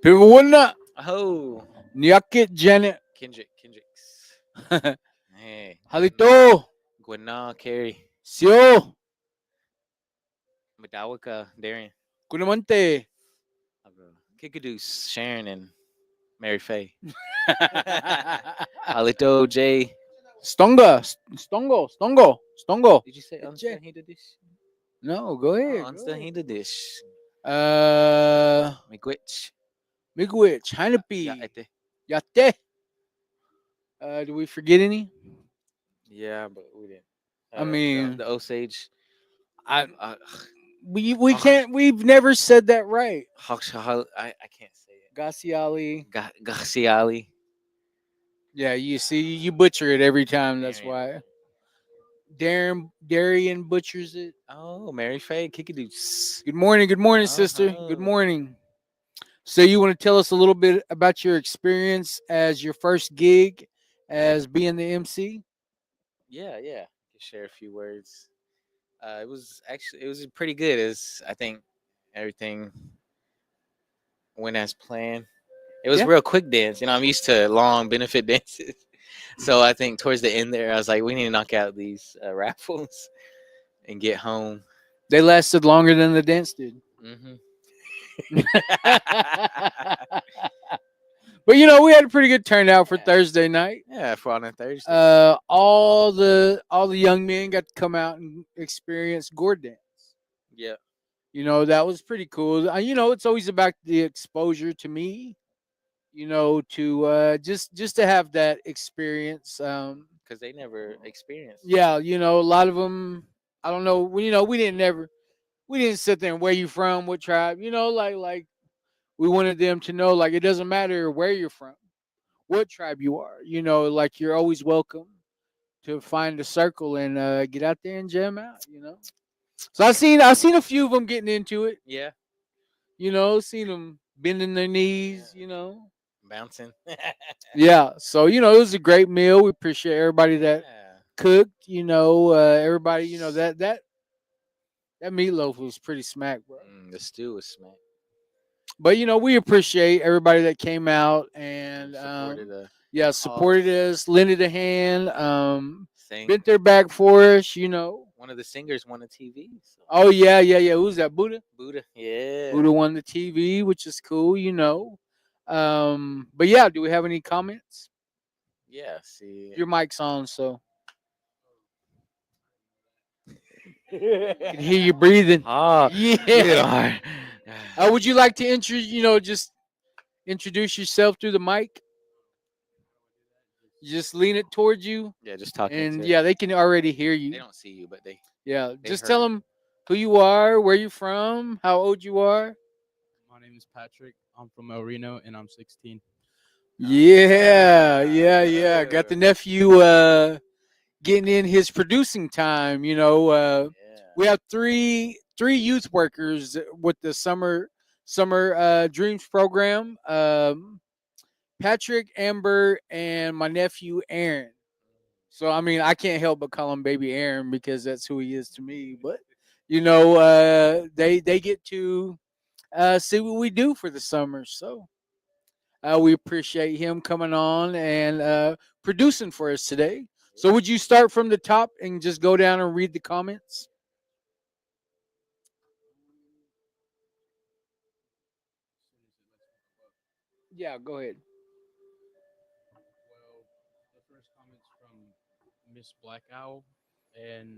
People wouldn't. Oh, Nyakit Janet. Kendricks. Hey, Halito. Gwenna, Carey, Sio. Madawaka, Darian, Kunamante. Kikadoos, Sharon, and Mary Faye. Alito, Jay. Stongo. Did you say Jay. Unsta Dish? No, go Oh, ahead. Unsta Dish. Miigwech. Migwich, Yeah, Hanapi, ete. Yate. Do we forget any? Yeah, but we didn't. I mean, the Osage. I Uh, we can't. We've never said that right. I can't say it. Gasiali. Garciali. Yeah, you see, you butcher it every time. That's Darian. why. Darian butchers it. Oh, Mary Faye, Kikadoos. Good morning, sister. Good Uh-huh. morning. So you want to tell us a little bit about your experience as your first gig as being the MC? Yeah. Can share a few words. It was pretty good. As I think everything went as planned. It was Yeah. real quick dance. I'm used to long benefit dances. So I think towards the end there, I was like, we need to knock out these raffles and get home. They lasted longer than the dance did. Hmm. But we had a pretty good turnout for Thursday night. Yeah, for on a Thursday. All the young men got to come out and experience gourd dance. Yeah. That was pretty cool. It's always about the exposure to me. To just to have that experience. Because they never experienced. Yeah, a lot of them. I don't know. We didn't sit there and where you from, what tribe. Like we wanted them to know, like, it doesn't matter where you're from, what tribe you are. Like, you're always welcome to find a circle and get out there and jam out. So I seen a few of them getting into it. Yeah. Seen them bending their knees. Bouncing. Yeah. So it was a great meal. We appreciate everybody that Yeah. cooked. Everybody. That meatloaf was pretty smack, bro. The stew was smack. But we appreciate everybody that came out and supported us, lended a hand, bent their back for us. One of the singers won a TV. So. Oh yeah. Who's that? Buddha. Yeah. Buddha won the TV, which is cool. But yeah, do we have any comments? Yeah. See. Your mic's on, so I can hear you breathing. Oh yeah. Would you like to just introduce yourself through the mic? Just lean it towards you. Yeah, just talking. And yeah, they can already hear you. They don't see you, but they. Yeah, they just heard. tell them who you are, where you're from, how old you are. My name is Patrick. I'm from El Reno, and I'm 16. Yeah. Got the nephew getting in his producing time. We have three youth workers with the summer dreams program. Patrick, Amber, and my nephew Aaron. So I can't help but call him Baby Aaron because that's who he is to me. But they get to see what we do for the summer. So we appreciate him coming on and producing for us today. So would you start from the top and just go down and read the comments? Yeah, go ahead. Well, the first comment's from Miss Black Owl, and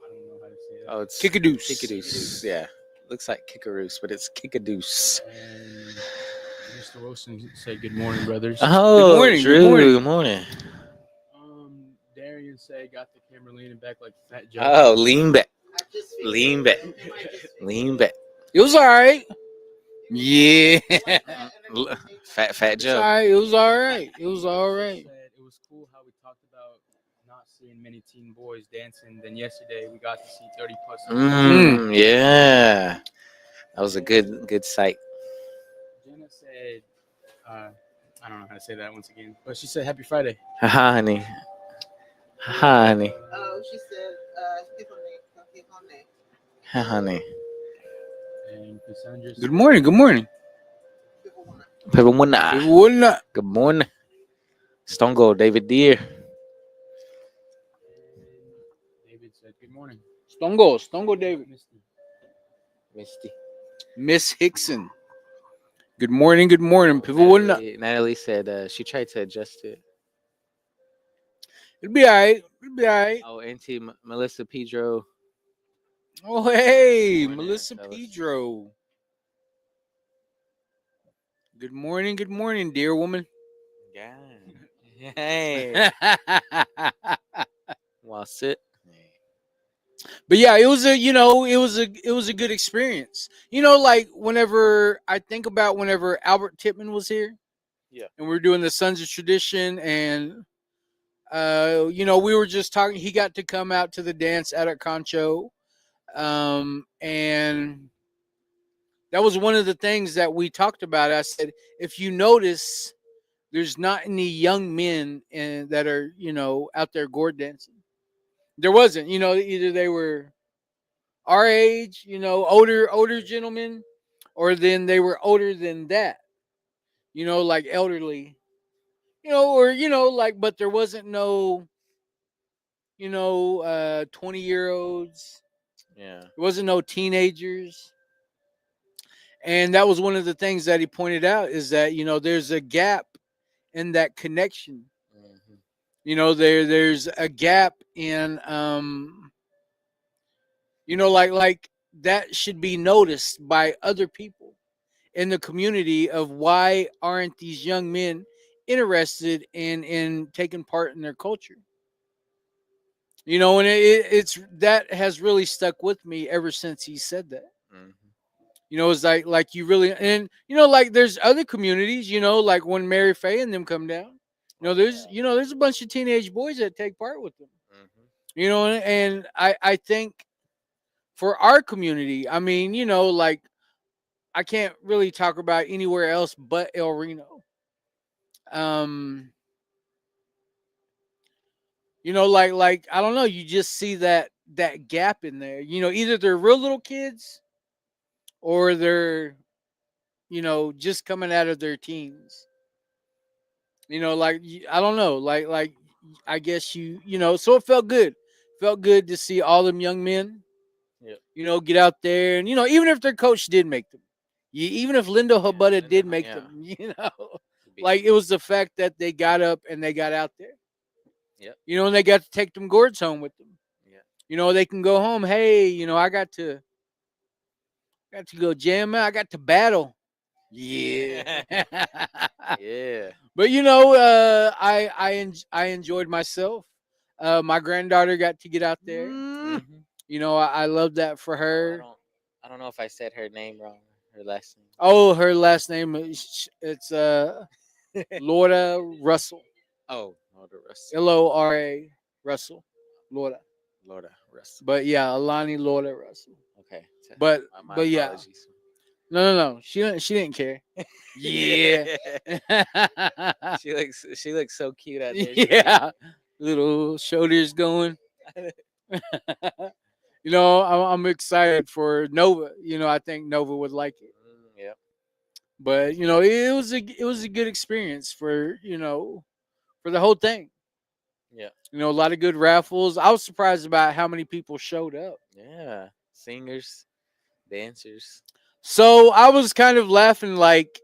I don't know how to say that. Oh, it's Kickadoos. Kickadoos. Yeah. Looks like Kickaroos, but it's Kickadoos. And Mr. Wilson said, "Good morning, brothers." Oh, Good morning, Drew. good morning. Good morning. Darian said, "Got the camera leaning back like Fat Joe." Oh, lean back. Lean back. Lean back. It was all right. Yeah. Fat It was all Joe. right. It was all right. It was all right. Said it was cool how we talked about not seeing many teen boys dancing. Then yesterday we got to see 30 plus. Yeah. That was a good sight. Jenna said, I don't know how to say that once again, but she said, "Happy Friday." Haha, honey. Haha, honey. Oh, she said, Haha, honey. And Cassandra said, Good morning. Good morning. Pevamuna. People wouldn't know. Good morning. Stone Cold David Deere. David said, "Good morning, Stongo David. Misty." Misty. Miss Hickson. Good morning, people wouldn't know. Natalie said she tried to adjust it. It'll be all right. It'll be all right. Oh, Auntie Melissa Pedro. Oh, hey, Morning, Melissa fellas. Pedro. Good morning, dear woman. Yeah. Hey. Well, sit. But yeah, it was a good experience. Like whenever I think about whenever Albert Tippman was here, Yeah. and we were doing the Sons of Tradition, and we were just talking. He got to come out to the dance out at Concho, and that was one of the things that we talked about. I said, if you notice, there's not any young men that are out there gourd dancing. There wasn't. Either they were our age, older gentlemen, or then they were older than that, like elderly, or like, but there wasn't no 20-year-olds. Yeah. There wasn't no teenagers. And that was one of the things that he pointed out, is that there's a gap in that connection. There's a gap in like that should be noticed by other people in the community, of why aren't these young men interested in taking part in their culture. And it's that has really stuck with me ever since he said that. It's like you really, and like there's other communities, like when Mary Faye and them come down, there's a bunch of teenage boys that take part with them. And I think for our community, I mean, like I can't really talk about anywhere else but El Reno. Like I don't know, you just see that gap in there. Either they're real little kids, or they're just coming out of their teens. Like I don't know, like I guess so it felt good. Felt good to see all them young men. Yep. Get out there, and even if their coach did make them, even if Lindo Habutta did make yeah. them, like it was the fact that they got up and they got out there. Yep. And they got to take them gourds home with them. Yeah. They can go home. Hey, I got to go jam out. I got to battle. Yeah. Yeah. But I enjoyed myself. My granddaughter got to get out there. I love that for her. I don't know if I said her name wrong. Her last name. Oh, her last name it's Laura Russell. Oh, Laura Russell. Lora Russell. Laura Russell. But yeah, Alani Laura Russell. Okay. But my but yeah. apologies. No. She didn't care. Yeah. She looks so cute out there. Yeah. Little shoulders going. I'm excited for Nova. I think Nova would like it. Yeah. But it was a good experience for for the whole thing. Yeah. A lot of good raffles. I was surprised about how many people showed up. Yeah. Singers, dancers. So I was kind of laughing, like,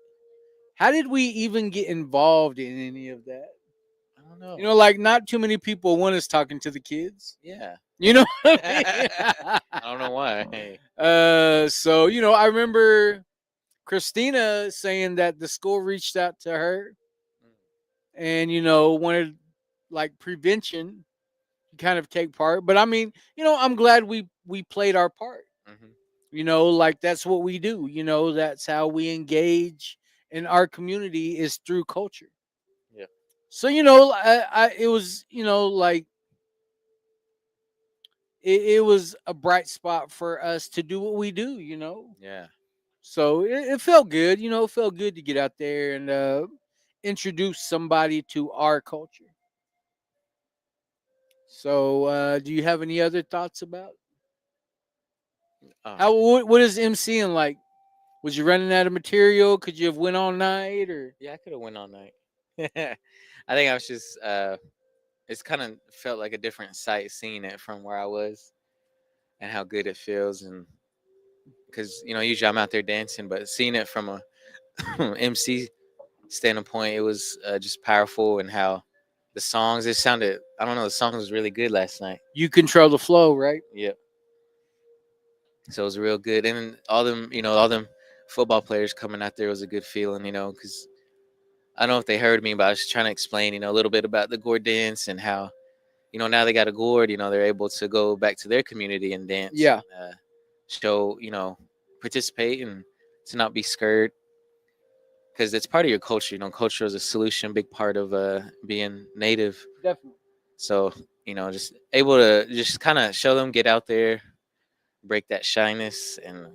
how did we even get involved in any of that? I don't know. Like not too many people want us talking to the kids. Yeah. What I mean? I don't know why. Hey. So I remember Christina saying that the school reached out to her and wanted like prevention to kind of take part. But I mean, I'm glad we played our part. Like that's what we do. That's how we engage in our community, is through culture. Yeah. So it was like it was a bright spot for us to do what we do. Yeah. So it felt good. It felt good to get out there and introduce somebody to our culture. So do you have any other thoughts about what is MCing like? Was you running out of material? Could you have went all night or? Yeah, I could have went all night. I think I was just it's kind of felt like a different sight seeing it from where I was and how good it feels, and because usually I'm out there dancing, but seeing it from a MC standpoint, it was just powerful, and how the songs, it sounded, I don't know, the song was really good last night. You control the flow, right? Yep. So it was real good, and then all them football players coming out there was a good feeling, because I don't know if they heard me, but I was trying to explain, a little bit about the gourd dance and how, now they got a gourd, they're able to go back to their community and dance. Yeah. And, show, participate and to not be scared, because it's part of your culture. Culture is a solution, big part of being native. Definitely. So, just able to just kind of show them, get out there, break that shyness, and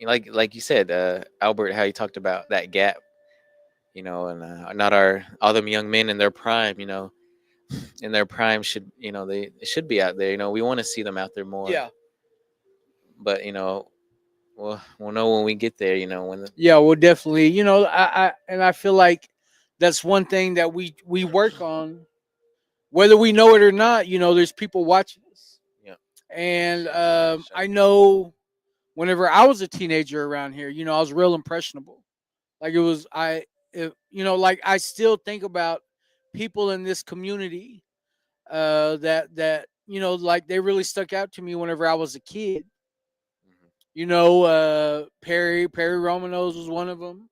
like you said, Albert, how you talked about that gap, and not all them young men in their prime, in their prime should, they should be out there. We want to see them out there more. Yeah. But we'll know when we get there. When Yeah, well, definitely. I feel like that's one thing that we work on, whether we know it or not. There's people watching us. Yeah. And I know, whenever I was a teenager around here, I was real impressionable. Like like I still think about people in this community that like they really stuck out to me whenever I was a kid. Perry Romanos was one of them.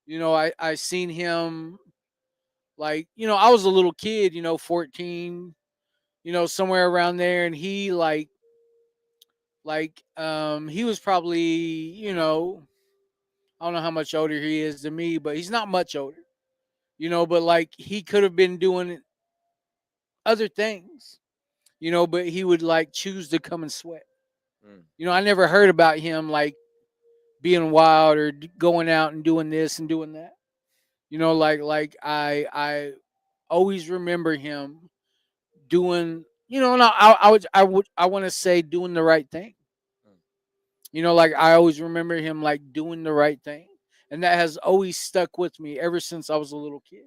I seen him, like, I was a little kid, 14, somewhere around there, and he he was probably, I don't know how much older he is than me, but he's not much older. But like he could have been doing other things, but he would like choose to come and sweat. I never heard about him like being wild or going out and doing this and doing that. Like I always remember him doing, and I want to say doing the right thing. Like I always remember him like doing the right thing, and that has always stuck with me ever since I was a little kid.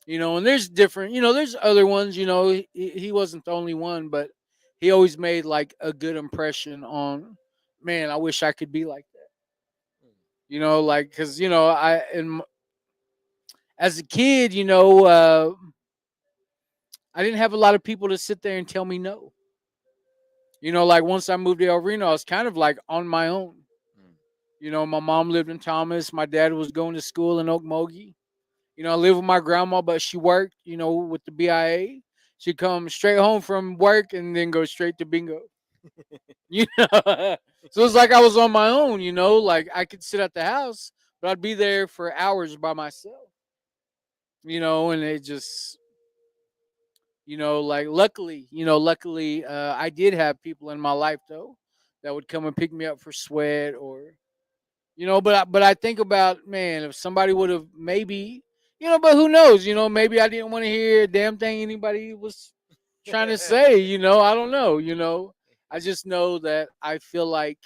And there's different, there's other ones. He wasn't the only one, but he always made like a good impression on. Man, I wish I could be like that. Like because as a kid, I didn't have a lot of people to sit there and tell me no. Like once I moved to El Reno, I was kind of like on my own. My mom lived in Thomas. My dad was going to school in Okmulgee. I lived with my grandma, but she worked, with the BIA. She'd come straight home from work and then go straight to bingo. So it's like I was on my own, like I could sit at the house, but I'd be there for hours by myself. And it just, like luckily, I did have people in my life though that would come and pick me up for sweat or, but I think about, man, if somebody would have maybe, but who knows, maybe I didn't want to hear a damn thing anybody was trying to say, I don't know, I just know that I feel like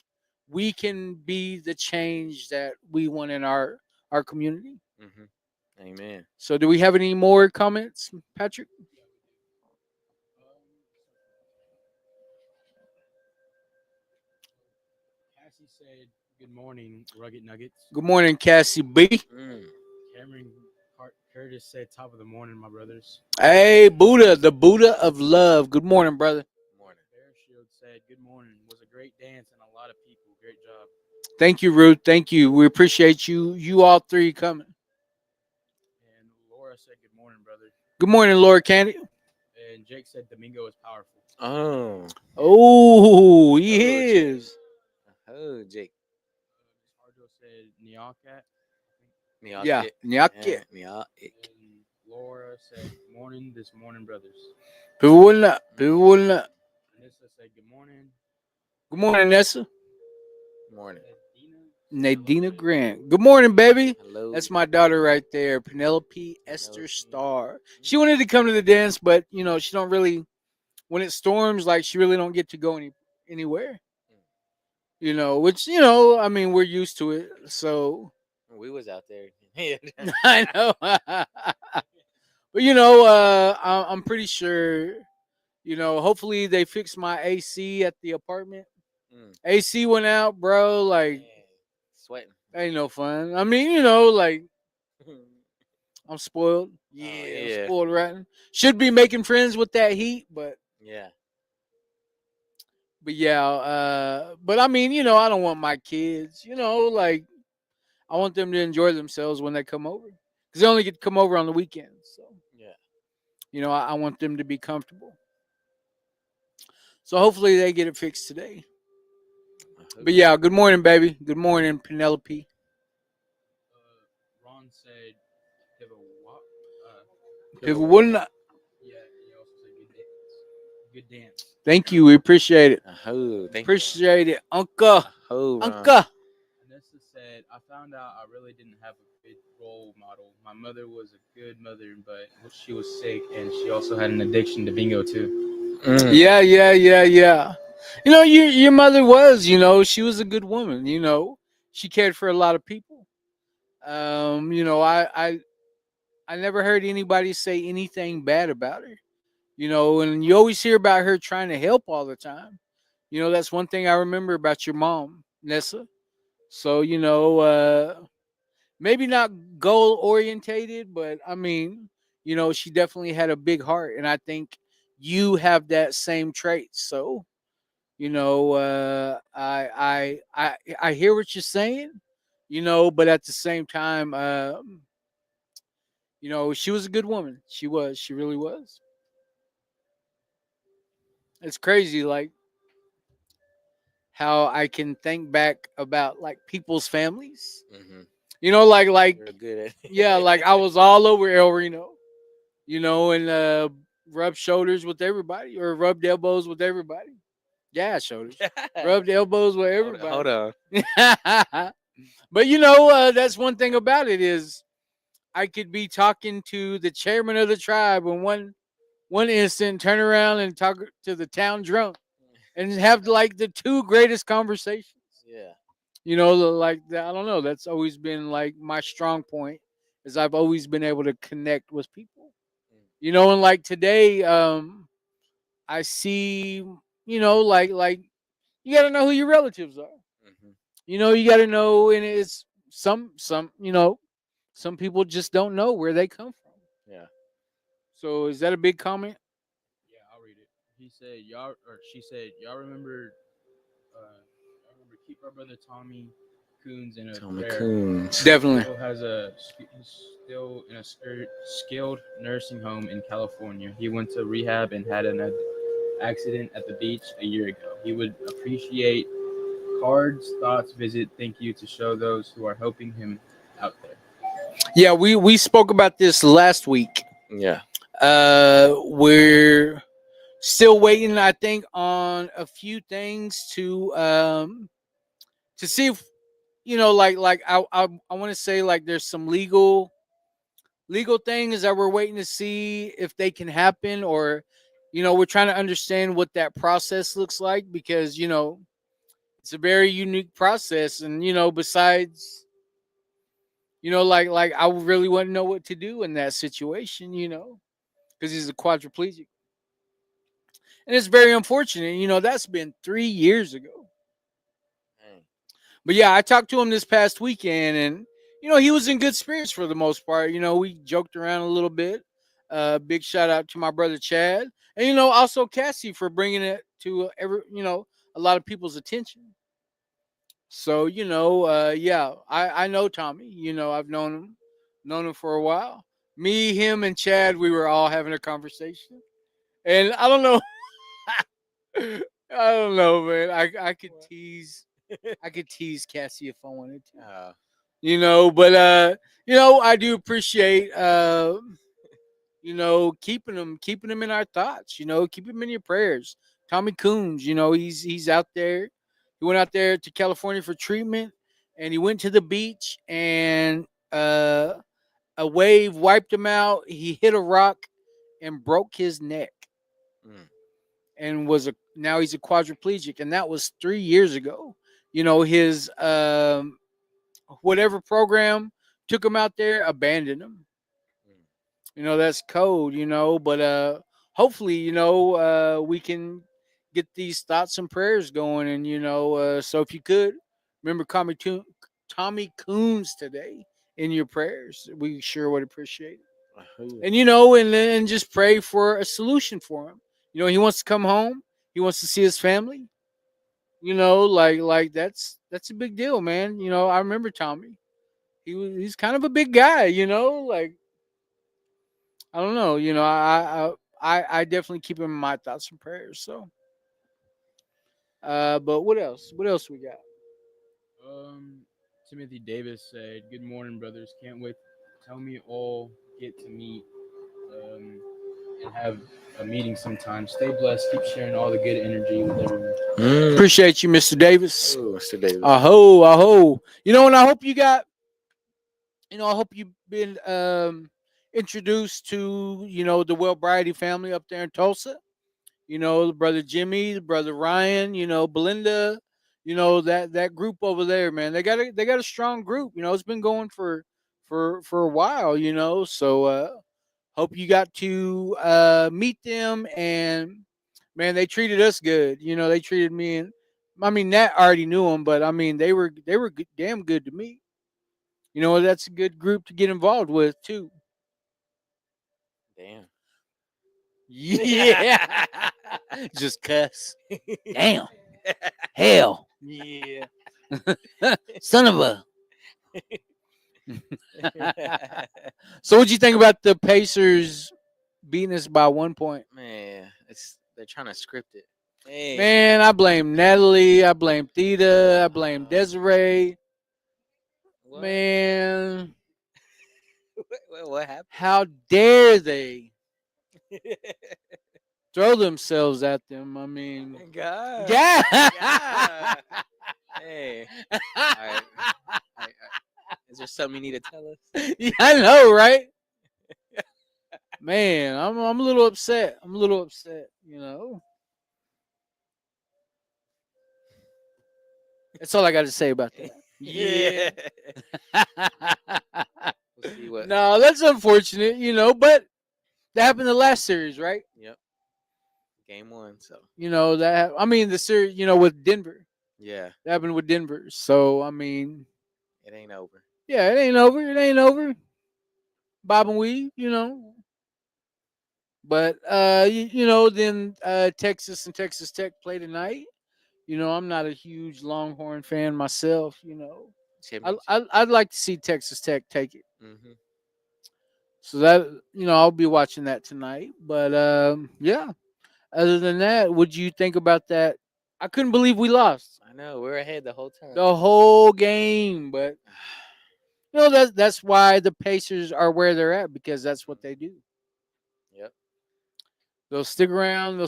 we can be the change that we want in our community. Amen. So do we have any more comments, Patrick? Cassie said, "Good morning, Rugged Nuggets." Good morning, Cassie B. Cameron Curtis said, "Top of the morning, my brothers." Hey, Buddha, the Buddha of love. Good morning, brother. Morning. Bear Shield said, "Good morning. Was a great dance and a lot of people. Great job." Thank you, Ruth. Thank you. We appreciate you all three coming. And Laura said, "Good morning, brother." Good morning, Laura Candy. And Jake said, "Domingo is powerful." Oh, he is. Oh, Jake. Arjo said, "Nyakat." Yeah, Nyake. And Laura said, "Morning, this morning, brothers." People wouldn't up. Nessa said, "Good morning." Good morning, Nessa. Morning. Nadina Grant. Good morning, baby. Hello. That's my daughter right there, Penelope Esther Starr. She wanted to come to the dance, but she don't really. When it storms, like she really don't get to go anywhere. which I mean, we're used to it. So We was out there. Yeah. I know, but I'm pretty sure. Hopefully they fix my AC at the apartment. Mm. AC went out, bro. Like, Man, sweating. ain't no fun. I mean, like I'm spoiled. Yeah, yeah. spoiled rotten. Should be making friends with that heat, but Yeah. yeah. But I mean, I don't want my kids. Like I want them to enjoy themselves when they come over, because they only get to come over on the weekends. So Yeah. I want them to be comfortable. So hopefully they get it fixed today. But yeah, good morning, baby. Good morning, Penelope. Ron said, "Give a what? People wouldn't. Yeah, he also said good dance. Good dance." Thank you. We appreciate it. Oh, thank Appreciate it, Uncle. you. Uncle. Vanessa said, "I found out I really didn't have a good role model. My mother was a good mother, but she was sick, and she also had an addiction to bingo too." Mm. Yeah. Your mother was. She was a good woman. She cared for a lot of people. I never heard anybody say anything bad about her. And you always hear about her trying to help all the time. That's one thing I remember about your mom, Nessa. So, maybe not goal orientated, but I mean, she definitely had a big heart. And I think you have that same trait. So, I hear what you're saying, but at the same time, she was a good woman. She really was. It's crazy, like how I can think back about like people's families. Mm-hmm. Like You're good at it. yeah, like I was all over El Reno, and rubbed shoulders with everybody or rubbed elbows with everybody. Yeah, shoulders. Rubbed elbows with Hold everybody. on. But that's one thing about it is I could be talking to the chairman of the tribe in one instant, turn around and talk to the town drunk and have like the two greatest conversations. Yeah. Like I don't know. That's always been like my strong point, is I've always been able to connect with people. And like today, I see, like you got to know who your relatives are. Mm-hmm. You got to know, and it's some people just don't know where they come from. Yeah. So is that a big comment? Yeah, I'll read it. He said, "Y'all," or she said, y'all remember keep our brother Tommy Coons in a Tommy prayer. Coons. Definitely. He's still in a skilled nursing home in California. He went to rehab and had an accident at the beach a year ago. He would appreciate cards, thoughts, visit, thank you to show those who are helping him out there." Yeah, we spoke about this last week. Yeah. We're still waiting, I think, on a few things to see if like I want to say like there's some legal things that we're waiting to see if they can happen, or we're trying to understand what that process looks like, because it's a very unique process, and besides like I really wouldn't know what to do in that situation, because he's a quadriplegic. And it's very unfortunate. That's been 3 years ago. Dang. But yeah, I talked to him this past weekend, and he was in good spirits for the most part. We joked around a little bit. Big shout out to my brother Chad, and also Cassie for bringing it to a lot of people's attention. So yeah, I know Tommy. I've known him for a while. Me, him, and Chad, we were all having a conversation, and I don't know. I don't know, man. I could tease Cassie if I wanted to. But I do appreciate keeping them in our thoughts, keep him in your prayers. Tommy Coons, he's out there. He went out there to California for treatment, and he went to the beach, and a wave wiped him out. He hit a rock and broke his neck. Mm. And now he's a quadriplegic, and that was 3 years ago. his whatever program took him out there, abandoned him. That's code, but hopefully, we can get these thoughts and prayers going. And, so if you could remember Tommy Coons today in your prayers, we sure would appreciate it. And, and just pray for a solution for him. He wants to come home. He wants to see his family. Like that's a big deal, man. I remember Tommy. He's kind of a big guy, like I don't know. I definitely keep him in my thoughts and prayers. So, but what else? What else we got? Timothy Davis said, "Good morning, brothers. Can't wait. Tell me all get to meet and have a meeting sometime. Stay blessed. Keep sharing all the good energy with everyone." Appreciate you, Mr. Davis. Oh, Mr. Davis. Aho, aho. And I hope you got. I hope you've been introduced to the Well Bridie family up there in Tulsa. The brother Jimmy, the brother Ryan, Belinda, that group over there, man. They got a strong group. It's been going for a while. So hope you got to meet them. And man, they treated us good. They treated me, and I mean Nat already knew them, but I mean they were damn good to me. That's a good group to get involved with too. Damn. Yeah. Just cuss. Damn. Hell. Yeah. Son of a. So what'd you think about the Pacers beating us by 1 point? Man, they're trying to script it. Hey. Man, I blame Natalie. I blame Theta. I blame Desiree. What? Man. What happened? How dare they throw themselves at them? I mean, God. yeah. Hey. All right. Is there something you need to tell us? Yeah, I know, right? Man, I'm a little upset. That's all I got to say about that. Yeah. We'll see what. No, that's unfortunate, but that happened the last series, right? Yep. Game 1, so. The series, with Denver. Yeah. That happened with Denver. So, I mean. It ain't over. Yeah, it ain't over. It ain't over. Bob and weave, But, then Texas and Texas Tech play tonight. I'm not a huge Longhorn fan myself, I'd like to see Texas Tech take it. Mm-hmm. So that, I'll be watching that tonight. But, yeah. Other than that, what'd you think about that? I couldn't believe we lost. I know. We're ahead the whole time. The whole game. But, that's why the Pacers are where they're at, because that's what they do. Yep. They'll stick around.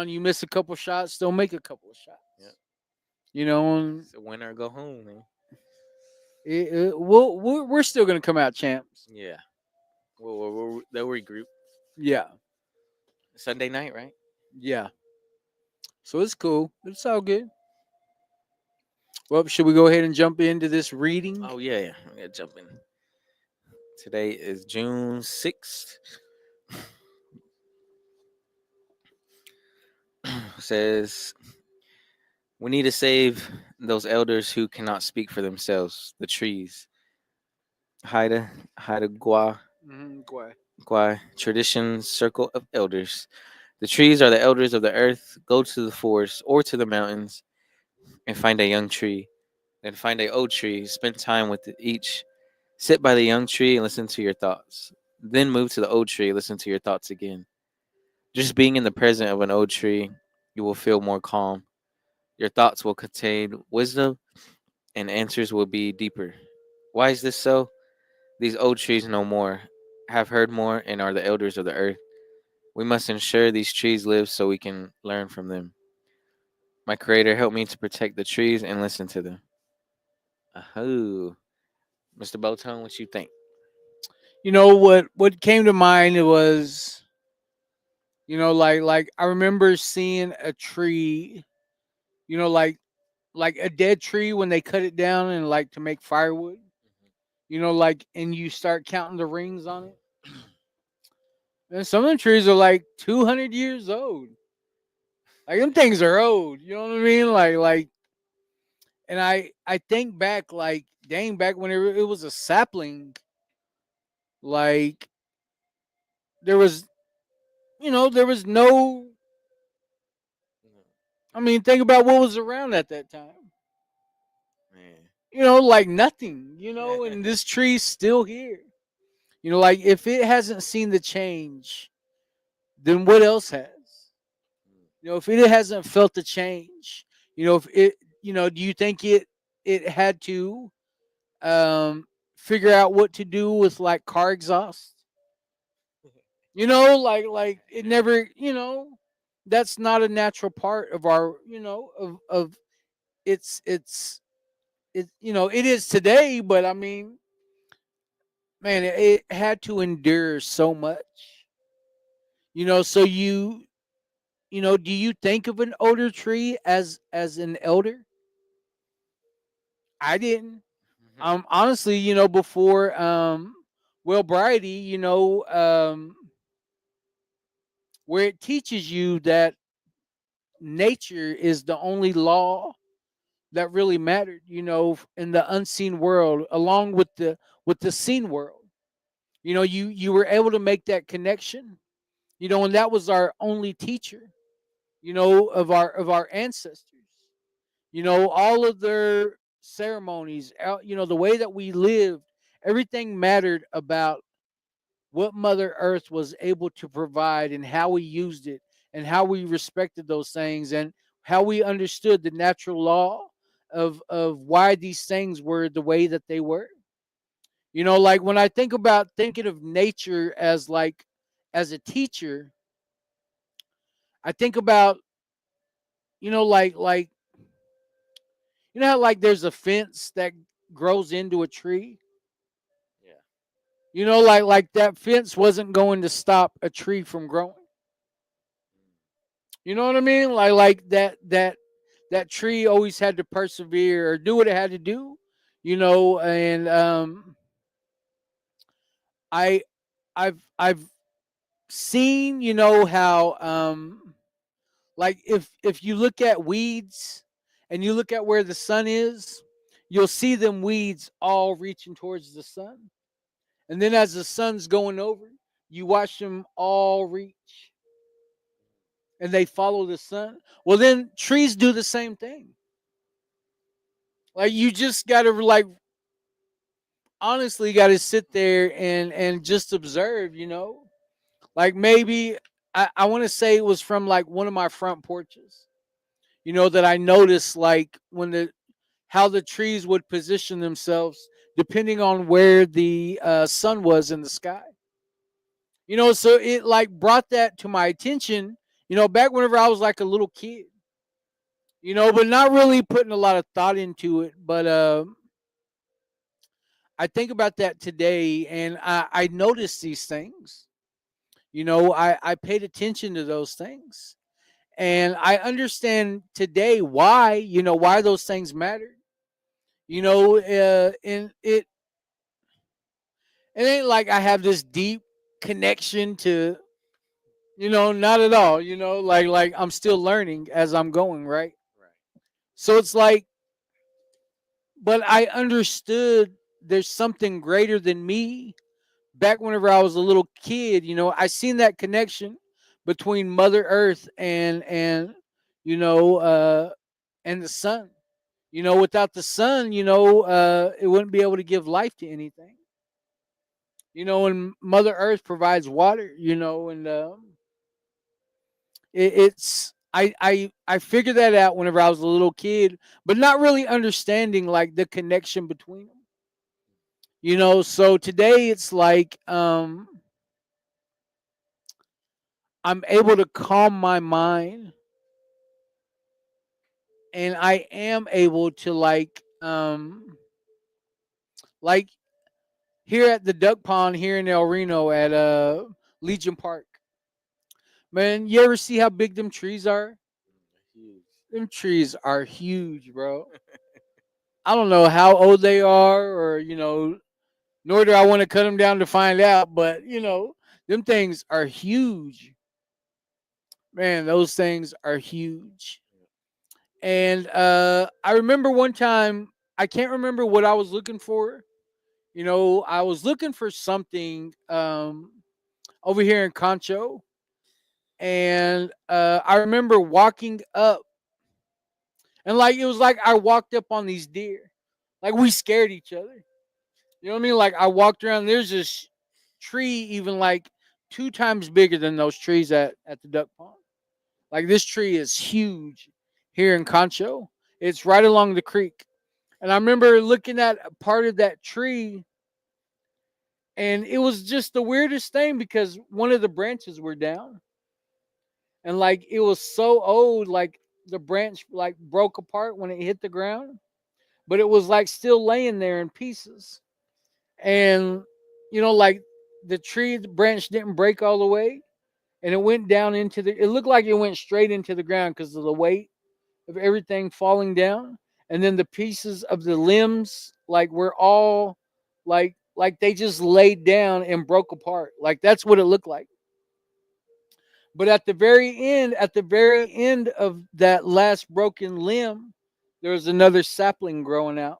You miss a couple shots, they'll make a couple of shots. Yep. And it's a winner or go home, man. We're still going to come out champs. Yeah. They'll regroup. Yeah. Sunday night, right? Yeah. So it's cool. It's all good. Well, should we go ahead and jump into this reading? Oh, yeah. I'm going to jump in. Today is June 6th. Says, we need to save those elders who cannot speak for themselves, the trees. Haida Gua. Gua. Tradition, circle of elders. The trees are the elders of the earth. Go to the forest or to the mountains and find a young tree. Then find an old tree. Spend time with each. Sit by the young tree and listen to your thoughts. Then move to the old tree. Listen to your thoughts again. Just being in the presence of an old tree, you will feel more calm. Your thoughts will contain wisdom and answers will be deeper. Why is this so? These old trees know more, have heard more, and are the elders of the earth. We must ensure these trees live so we can learn from them. My Creator, help me to protect the trees and listen to them. Ahoo. Mr. Bowtone, what you think? What came to mind was, like I remember seeing a tree, like like a dead tree when they cut it down and like to make firewood. Like, and you start counting the rings on it. And some of them trees are like 200 years old. Like them things are old. You know what I mean? Like, and I think back, like, dang, back when it was a sapling, like there was, there was no. I mean, think about what was around at that time. Man. Like nothing. And this tree's still here. Like if it hasn't seen the change, then what else has? If it hasn't felt the change, if it, do you think it had to figure out what to do with like car exhaust? Like it never, that's not a natural part of our, of it, it is today, but I mean, man, it had to endure so much. So do you think of an older tree as an elder? I didn't. Honestly, before Will Bridie, where it teaches you that nature is the only law that really mattered, in the unseen world, along with the seen world. You were able to make that connection, and that was our only teacher, of our ancestors. All of their ceremonies, the way that we lived, everything mattered about what Mother Earth was able to provide and how we used it and how we respected those things and how we understood the natural law of why these things were the way that they were. Like when I think about thinking of nature as like as a teacher, I think about, like how like there's a fence that grows into a tree. Yeah. Like that fence wasn't going to stop a tree from growing. You know what I mean? Like that tree always had to persevere or do what it had to do. And I I've seen, how like if you look at weeds and you look at where the sun is, you'll see them weeds all reaching towards the sun. And then as the sun's going over, you watch them all reach and they follow the sun. Well, then trees do the same thing. Like you just got to like honestly got to sit there and just observe, Like maybe I want to say it was from like one of my front porches, that I noticed like when how the trees would position themselves depending on where the sun was in the sky. So it like brought that to my attention, back whenever I was like a little kid, but not really putting a lot of thought into it. But I think about that today and I notice these things. I paid attention to those things. And I understand today why, why those things matter. And it ain't like I have this deep connection to, not at all, like I'm still learning as I'm going, right? Right. So it's like, but I understood there's something greater than me back whenever I was a little kid. I seen that connection between Mother Earth and you know and the sun. Without the sun, it wouldn't be able to give life to anything. And Mother Earth provides water. And it's I figured that out whenever I was a little kid, but not really understanding like the connection between them. So today it's like I'm able to calm my mind and I am able to like here at the duck pond here in El Reno at Legion Park. Man, you ever see how big them trees are? Huge. them trees are huge, bro. I don't know how old they are, or nor do I want to cut them down to find out. But them things are huge, man. Those things are huge. And I remember one time, I can't remember what I was looking for. I was looking for something over here in Concho, and I remember walking up, and like it was like I walked up on these deer, like we scared each other. You know what I mean? Like I walked around. There's this tree even like 2 times bigger than those trees at the duck pond. Like this tree is huge here in Concho. It's right along the creek. And I remember looking at a part of that tree, and it was just the weirdest thing because one of the branches were down. And like it was so old, like the branch like broke apart when it hit the ground, but it was like still laying there in pieces. And like the tree the branch didn't break all the way, and it went down into the it looked like it went straight into the ground because of the weight of everything falling down. And then the pieces of the limbs like were all like they just laid down and broke apart. Like that's what it looked like. But at the very end of that last broken limb, there was another sapling growing out.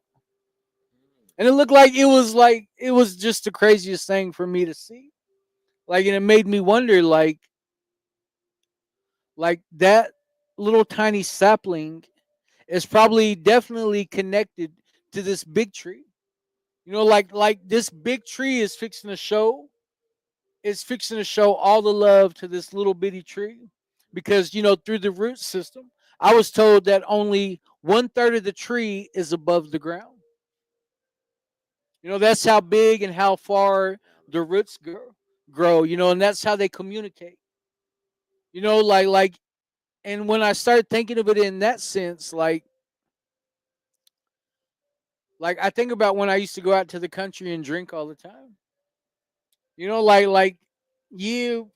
And it looked like it was just the craziest thing for me to see. Like, and it made me wonder, like that little tiny sapling is probably definitely connected to this big tree. Like this big tree is fixing to show. It's fixing to show all the love to this little bitty tree, because through the root system, I was told that only 1/3 of the tree is above the ground. That's how big and how far the roots grow. And that's how they communicate. Like, and when I started thinking of it in that sense, like I think about when I used to go out to the country and drink all the time. Like you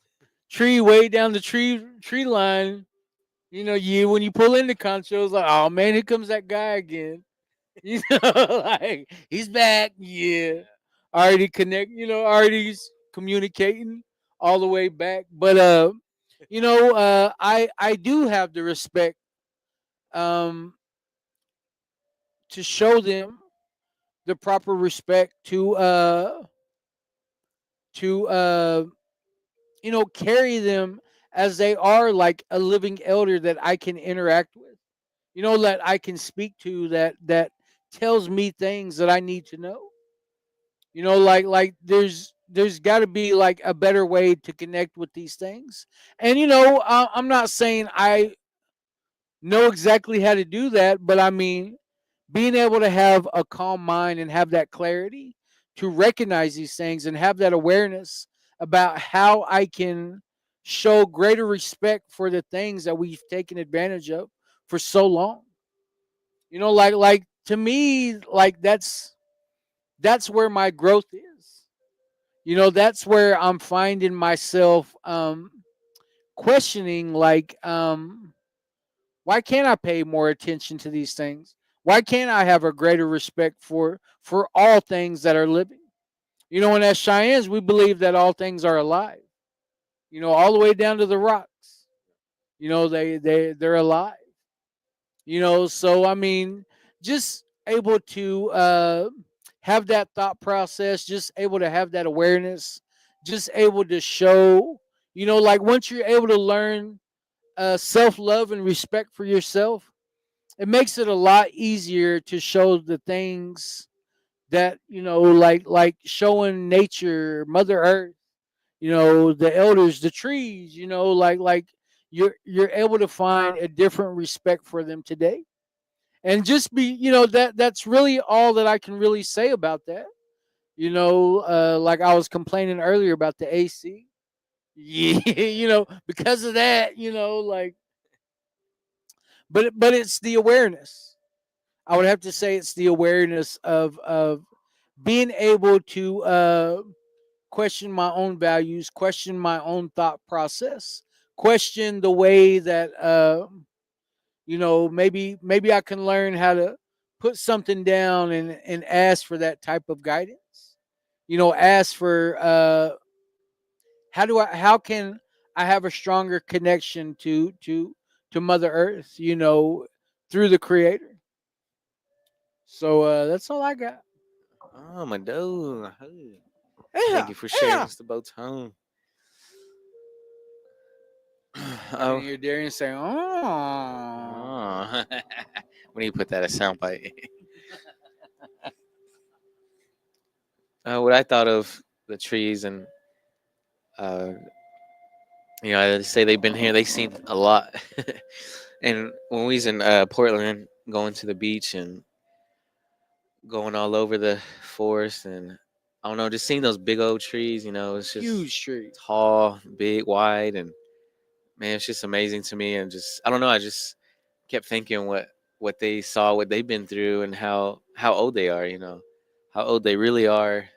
tree way down the tree line. You when you pull into Concho, it's like, oh man, here comes that guy again. Like he's back. Yeah, already connect. Already communicating all the way back. But I do have the respect um to show them the proper respect to carry them as they are like a living elder that I can interact with. That I can speak to, that tells me things that I need to know. Like there's got to be like a better way to connect with these things. And I'm not saying I know exactly how to do that, but I mean, being able to have a calm mind and have that clarity to recognize these things and have that awareness about how I can show greater respect for the things that we've taken advantage of for so long. Like to me, like that's where my growth is. That's where I'm finding myself questioning, like why can't I pay more attention to these things? Why can't I have a greater respect for all things that are living? And as Cheyennes, we believe that all things are alive. All the way down to the rocks. They're alive. So I mean, just able to have that thought process, just able to have that awareness, just able to show, like once you're able to learn self love and respect for yourself, it makes it a lot easier to show the things that like showing nature, Mother Earth, the elders, the trees, like you're able to find a different respect for them today. And just be, that's really all that I can really say about that. Like I was complaining earlier about the AC. Yeah, because of that, like, but it's the awareness. I would have to say it's the awareness of being able to question my own values, question my own thought process, question the way that maybe I can learn how to put something down and ask for that type of guidance. Ask for how can I have a stronger connection to Mother Earth, through the Creator. So that's all I got. Oh, my dude. Hey. Thank Yeah, you for sharing, yeah. Mr. Botone. I Oh, can hear Darian saying, "Oh." oh. When you put that as soundbite. What I thought of the trees, and uh, I say they've been here. They've seen a lot. And when we was in Portland, going to the beach and going all over the forest, and I don't know, just seeing those big old trees. It's just Huge tree. tall, big, wide, and man, it's just amazing to me. And just I don't know, I just kept thinking what they saw, what they've been through, and how old they are. How old they really are,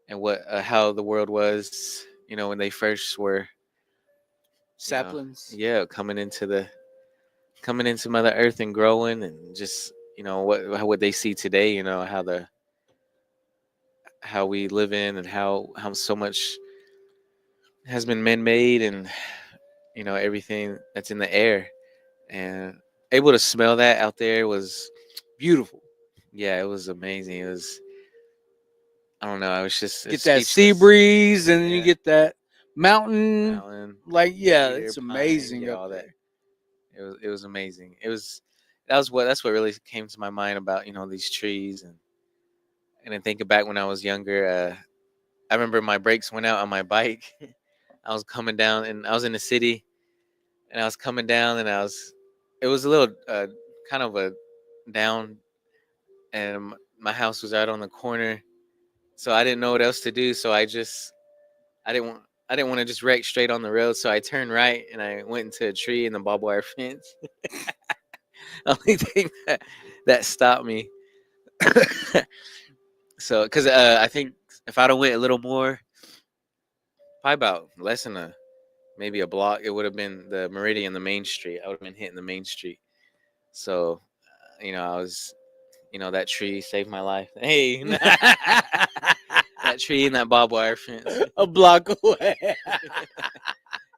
and what how the world was. When they first were. Saplings. Yeah, coming into Mother Earth and growing, and just what they see today. How we live in, and how so much has been man made, and everything that's in the air, and able to smell that out there was Beautiful. yeah, it was amazing. It was I don't know, I was just Get that sea speechless. breeze, and then you Yeah, get that mountain. mountain, Like, yeah, cedar, it's pine, amazing get up all that. there. It was amazing. That's what really came to my mind about these trees, and then thinking back when I was younger. I remember my brakes went out on my bike. I was coming down, and I was in the city, and I was coming down, and it was a little kind of a down, and my house was out on the corner, so I didn't know what else to do. So I didn't want I didn't want to just wreck straight on the road, so I turned right and I went into a tree in the barbed wire fence. Only thing that stopped me. So, because I think if I'd have went a little more, probably about less than maybe a block, it would have been the Meridian, the main street. I would have been hitting the main street. So, I was, that tree saved my life. Hey, that tree and that barbed wire fence. A block away.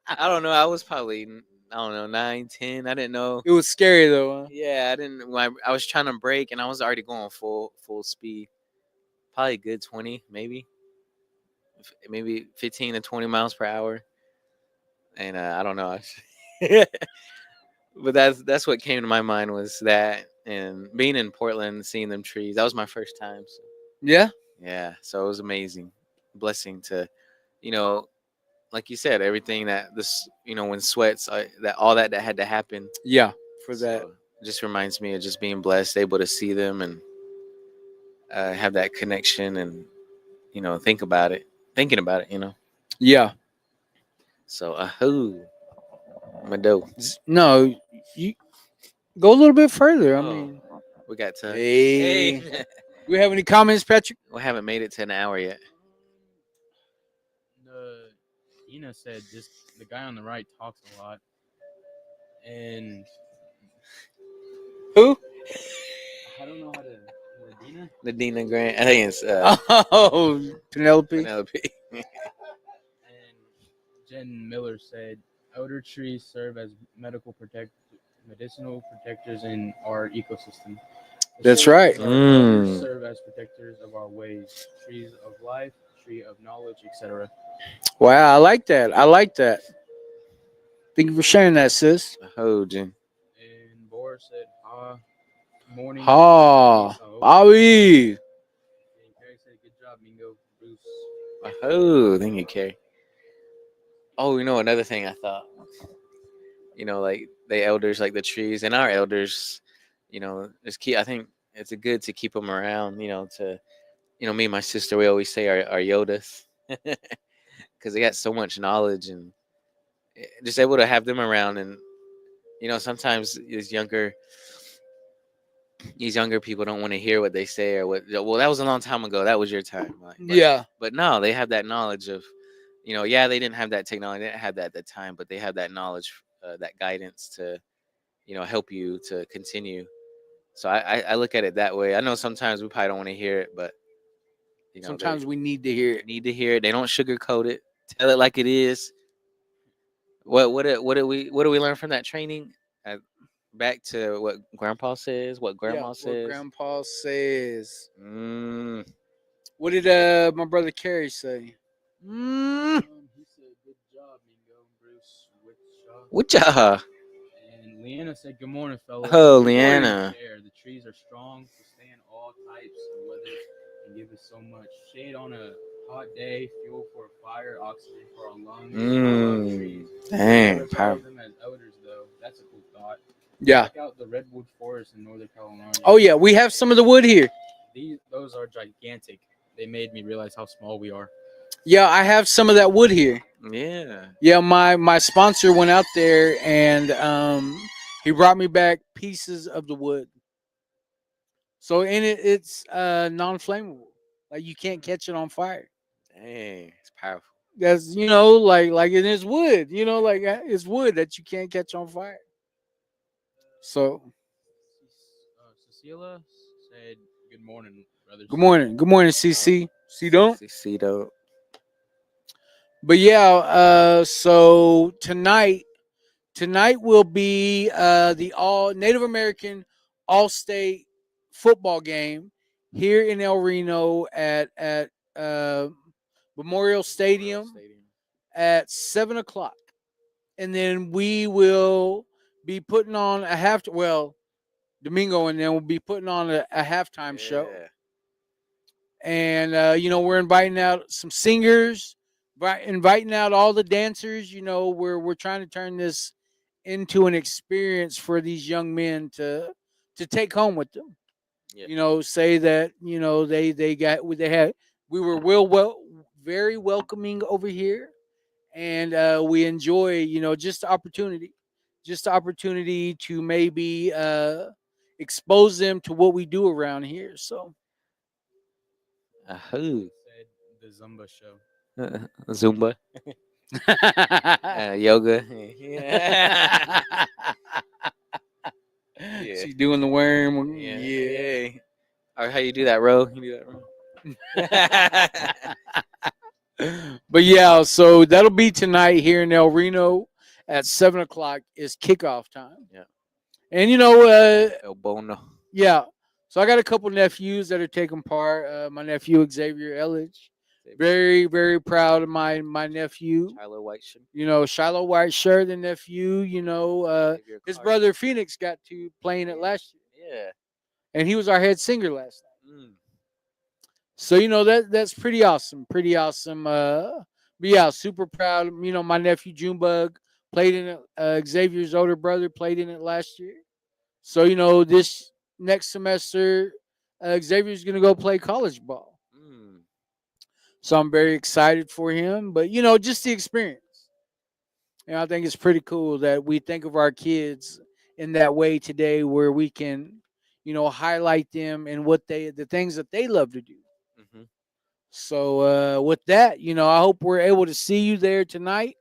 I don't know. I was probably, I don't know, 9, 10. I didn't know. It was scary though. Huh? Yeah, I didn't. When I was trying to brake, and I was already going full speed. Probably a good 20, maybe 15 to 20 miles per hour. And I don't know. But that's what came to my mind was that, and being in Portland, seeing them trees. That was my first time. So, Yeah. yeah, so it was amazing, blessing to, you know, like you said, everything that this, when sweats, that all that had to happen. Yeah. For that. So it just reminds me of just being blessed, able to see them, and have that connection, and thinking about it. Yeah. So my dough. No, you go a little bit further. I Oh, mean, we got to. hey. Hey. Do we have any comments, Patrick? We haven't made it to an hour yet. The Ina said this. The guy on the right talks a lot, and Who? I don't know how to. Dina. Nadina Grant. I think it's Oh, Penelope. Penelope. And Jen Miller said, "Outer trees serve as medicinal protectors in our ecosystem. The That's shades right. of our elders Mm. serve as protectors of our ways. Trees of life, tree of knowledge, etc." Wow, I like that. I like that. Thank you for sharing that, sis. Oh, Jen. And Boris said, morning. Ha, Oh. Bobby. And Carrie said, "Good job, Mingo." Bruce. Oh, thank you, Carrie. Oh, another thing I thought. Like the elders, like the trees, and our elders. Just keep. I think it's good to keep them around. To me and my sister, we always say our Yodas, because they got so much knowledge, and just able to have them around. And sometimes these younger people don't want to hear what they say, or what. Well, that was a long time ago. That was your time. Yeah. But no, they have that knowledge of, yeah, they didn't have that technology, they didn't have that at the time, but they have that knowledge, that guidance to, help you to continue. So I look at it that way. I know sometimes we probably don't want to hear it, but Sometimes we need to hear they it. need to hear it. They don't sugarcoat it. Tell it like it is. What do we learn from that training? Back to what Grandpa says, what Grandma What says. Grandpa says. Mm, What did my brother Kerry say? He said, "Good job, Mingo and Bruce Witshaw." what ya? And Leanna said, "Good morning, fellas. Oh, Good morning. Leanna. There, the trees are strong to stand all types of weather and give us so much shade on a hot day, fuel for a fire, oxygen for our lungs. I love trees. Dang, Never thought powerful. of them as odors, though. That's a cool thought. Yeah. Check out the redwood forest in Northern Carolina. Oh yeah, we have some of the wood here. Those are gigantic. They made me realize how small we are. Yeah, I have some of that wood here. Yeah. Yeah, my sponsor went out there and he brought me back pieces of the wood. So in it's non-flammable. Like you can't catch it on fire. Dang, it's powerful. That's like it is wood. Like it's wood that you can't catch on fire. So Cecilia said, "Good morning, brothers." good morning, CC. See don't. See though. But yeah, so tonight will be the all Native American All State football game here in El Reno at Memorial Stadium at 7:00, and then we will be putting on a Domingo and then we'll be putting on a halftime show. And we're inviting out some singers, inviting out all the dancers. We're trying to turn this into an experience for these young men to take home with them. Yeah. Say that we were very welcoming over here, and we enjoy just the opportunity to maybe expose them to what we do around here. So Who? Said the Zumba show. Zumba. Yoga. Yeah. Yeah. She's doing the worm. Yeah. Yeah. Or how you do that, Ro? You do that, Ro? But yeah, so that'll be tonight here in El Reno at 7:00 is kickoff time. Yeah. And El Bono. yeah. So I got a couple nephews that are taking part. My nephew Xavier Elledge. Very, very proud of my nephew. Shiloh White shirt. Shiloh White shirt, the nephew. His brother Phoenix got to playing it last year. Yeah. And he was our head singer last night. Mm. So that's pretty awesome. Pretty awesome. But yeah, super proud. My nephew Junebug played in it. Xavier's older brother played in it last year. So this next semester, Xavier's gonna go play college ball. Mm. So I'm very excited for him. But just the experience. I think it's pretty cool that we think of our kids in that way today, where we can, highlight them and the things that they love to do. Mm-hmm. So with that, I hope we're able to see you there tonight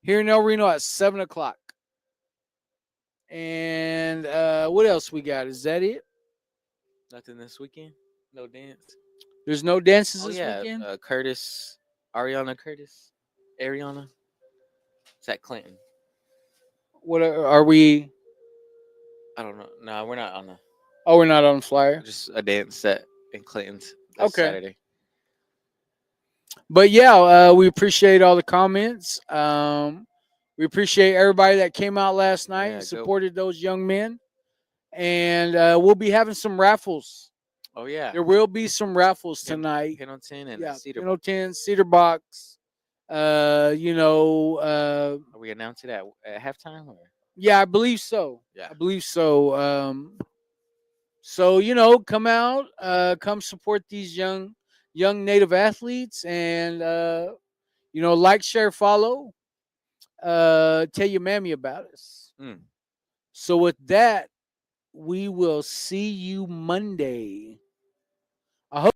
here in El Reno at 7:00. And what else we got? Is that it? Nothing this weekend? No dance? There's no dances Oh, this yeah. weekend? Ariana Curtis. It's at Clinton. What are we? I don't know. No, we're not on the. Oh, we're not on the flyer. Just a dance set in Clinton's this Okay. Saturday. But yeah, we appreciate all the comments. We appreciate everybody that came out last night and supported those young men. And we'll be having some raffles. Oh, yeah. There will be some raffles tonight. Pendleton and Cedar. Pendleton, Cedar Box. Are we announcing it at halftime? Or? Yeah, I believe so. Yeah. I believe so. So come out, come support these young Native athletes, and like, share, follow. Tell your mammy about us. So with that, we will see you Monday. I hope.